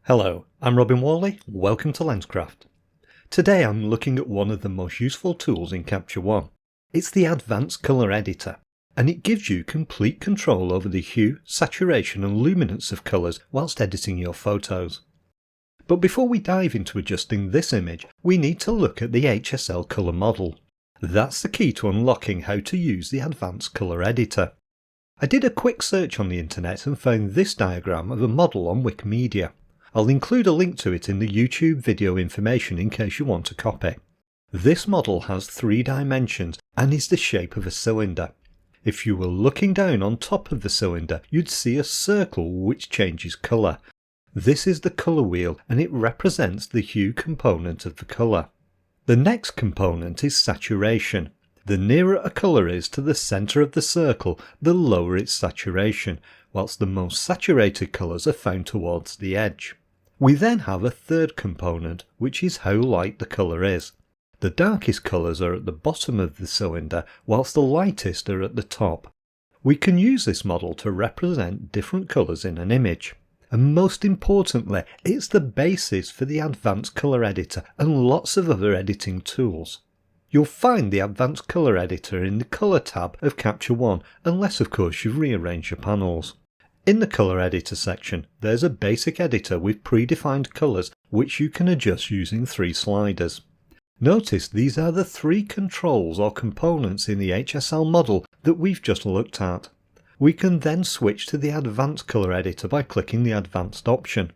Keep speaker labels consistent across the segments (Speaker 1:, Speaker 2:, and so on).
Speaker 1: Hello, I'm Robin Worley, welcome to Lenscraft. Today I'm looking at one of the most useful tools in Capture One. It's the Advanced Colour Editor, and it gives you complete control over the hue, saturation and luminance of colours whilst editing your photos. But before we dive into adjusting this image, we need to look at the HSL colour model. That's the key to unlocking how to use the Advanced Colour Editor. I did a quick search on the internet and found this diagram of a model on Wikimedia. I'll include a link to it in the YouTube video information in case you want a copy. This model has 3 dimensions and is the shape of a cylinder. If you were looking down on top of the cylinder, you'd see a circle which changes colour. This is the colour wheel and it represents the hue component of the colour. The next component is saturation. The nearer a colour is to the centre of the circle, the lower its saturation, whilst the most saturated colours are found towards the edge. We then have a third component, which is how light the colour is. The darkest colours are at the bottom of the cylinder, whilst the lightest are at the top. We can use this model to represent different colours in an image. And most importantly, it's the basis for the Advanced Colour Editor and lots of other editing tools. You'll find the Advanced Colour Editor in the Colour tab of Capture One, unless of course you've rearranged your panels. In the Colour Editor section, there's a basic editor with predefined colours which you can adjust using 3 sliders. Notice these are the 3 controls or components in the HSL model that we've just looked at. We can then switch to the Advanced Colour Editor by clicking the Advanced option.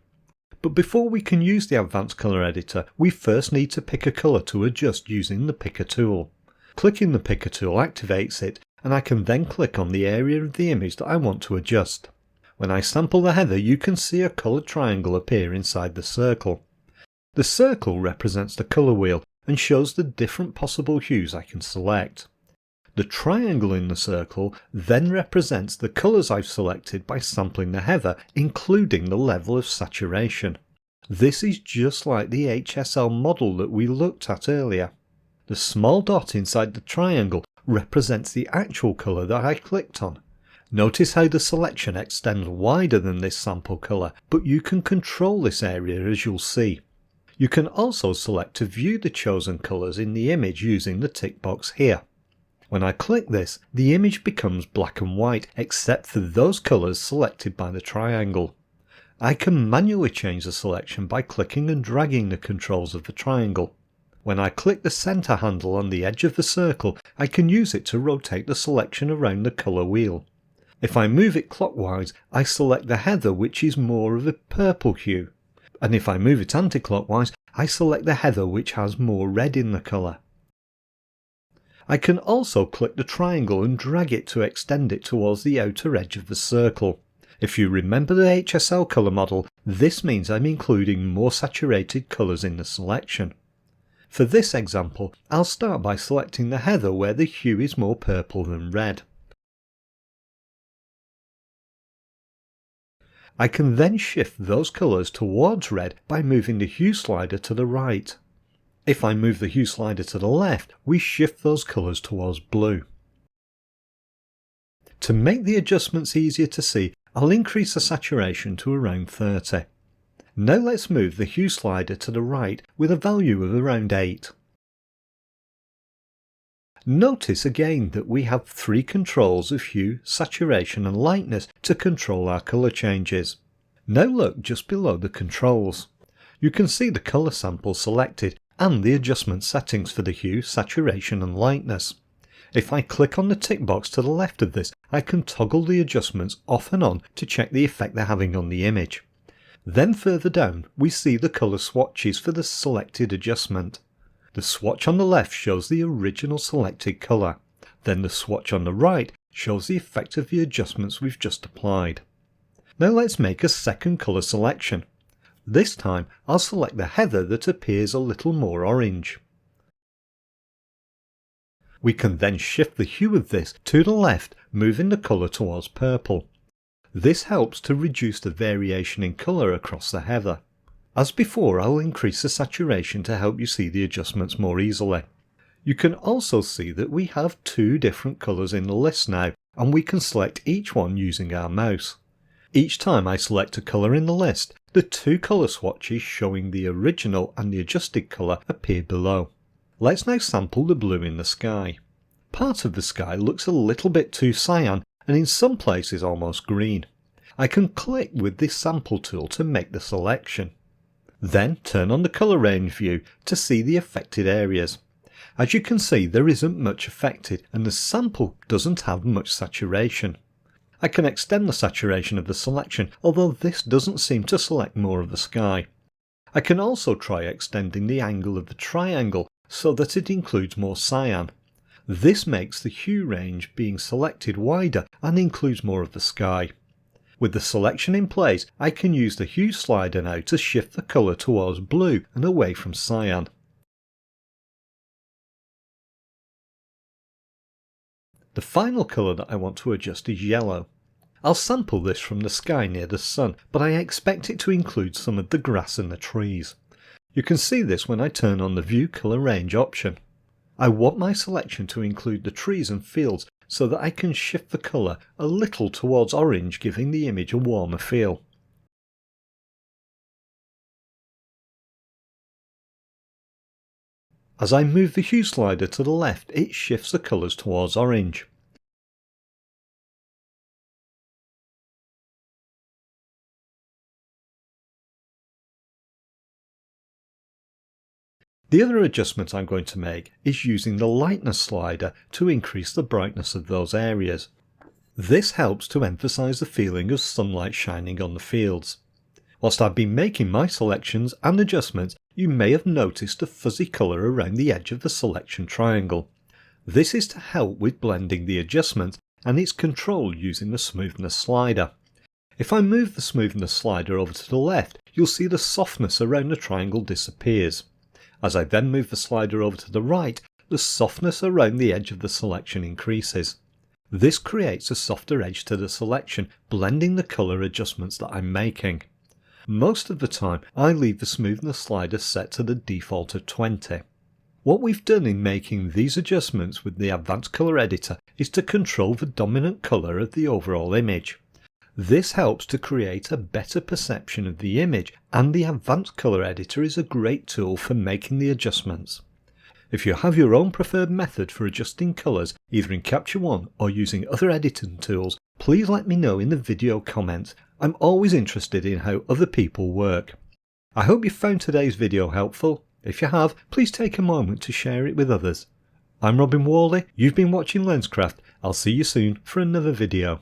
Speaker 1: But before we can use the Advanced Colour Editor, we first need to pick a colour to adjust using the Picker tool. Clicking the Picker tool activates it, and I can then click on the area of the image that I want to adjust. When I sample the heather, you can see a coloured triangle appear inside the circle. The circle represents the colour wheel and shows the different possible hues I can select. The triangle in the circle then represents the colours I've selected by sampling the heather, including the level of saturation. This is just like the HSL model that we looked at earlier. The small dot inside the triangle represents the actual colour that I clicked on. Notice how the selection extends wider than this sample colour, but you can control this area as you'll see. You can also select to view the chosen colours in the image using the tick box here. When I click this, the image becomes black and white except for those colours selected by the triangle. I can manually change the selection by clicking and dragging the controls of the triangle. When I click the centre handle on the edge of the circle, I can use it to rotate the selection around the colour wheel. If I move it clockwise, I select the heather which is more of a purple hue, and if I move it anti-clockwise, I select the heather which has more red in the colour. I can also click the triangle and drag it to extend it towards the outer edge of the circle. If you remember the HSL colour model, this means I'm including more saturated colours in the selection. For this example, I'll start by selecting the heather where the hue is more purple than red. I can then shift those colours towards red by moving the hue slider to the right. If I move the hue slider to the left, we shift those colours towards blue. To make the adjustments easier to see, I'll increase the saturation to around 30. Now let's move the hue slider to the right with a value of around 8. Notice again that we have 3 controls of hue, saturation and lightness to control our colour changes. Now look just below the controls. You can see the colour sample selected and the adjustment settings for the hue, saturation and lightness. If I click on the tick box to the left of this, I can toggle the adjustments off and on to check the effect they're having on the image. Then further down we see the colour swatches for the selected adjustment. The swatch on the left shows the original selected colour, then the swatch on the right shows the effect of the adjustments we've just applied. Now let's make a second colour selection. This time I'll select the heather that appears a little more orange. We can then shift the hue of this to the left, moving the colour towards purple. This helps to reduce the variation in colour across the heather. As before, I'll increase the saturation to help you see the adjustments more easily. You can also see that we have 2 different colours in the list now, and we can select each one using our mouse. Each time I select a colour in the list, The two colour swatches showing the original and the adjusted colour appear below. Let's now sample the blue in the sky. Part of the sky looks a little bit too cyan and in some places almost green. I can click with this sample tool to make the selection. Then turn on the colour range view to see the affected areas. As you can see, there isn't much affected and the sample doesn't have much saturation. I can extend the saturation of the selection, although this doesn't seem to select more of the sky. I can also try extending the angle of the triangle so that it includes more cyan. This makes the hue range being selected wider and includes more of the sky. With the selection in place, I can use the hue slider now to shift the colour towards blue and away from cyan. The final colour that I want to adjust is yellow. I'll sample this from the sky near the sun, but I expect it to include some of the grass and the trees. You can see this when I turn on the View Colour Range option. I want my selection to include the trees and fields so that I can shift the colour a little towards orange, giving the image a warmer feel. As I move the hue slider to the left, it shifts the colours towards orange. The other adjustment I'm going to make is using the lightness slider to increase the brightness of those areas. This helps to emphasise the feeling of sunlight shining on the fields. Whilst I've been making my selections and adjustments, you may have noticed a fuzzy colour around the edge of the selection triangle. This is to help with blending the adjustments and it's controlled using the smoothness slider. If I move the smoothness slider over to the left, you'll see the softness around the triangle disappears. As I then move the slider over to the right, the softness around the edge of the selection increases. This creates a softer edge to the selection, blending the colour adjustments that I'm making. Most of the time, I leave the smoothness slider set to the default of 20. What we've done in making these adjustments with the Advanced Colour Editor is to control the dominant colour of the overall image. This helps to create a better perception of the image, and the Advanced Colour Editor is a great tool for making the adjustments. If you have your own preferred method for adjusting colours, either in Capture One or using other editing tools, please let me know in the video comments. I'm always interested in how other people work. I hope you found today's video helpful. If you have, please take a moment to share it with others. I'm Robin Worley, you've been watching Lenscraft. I'll see you soon for another video.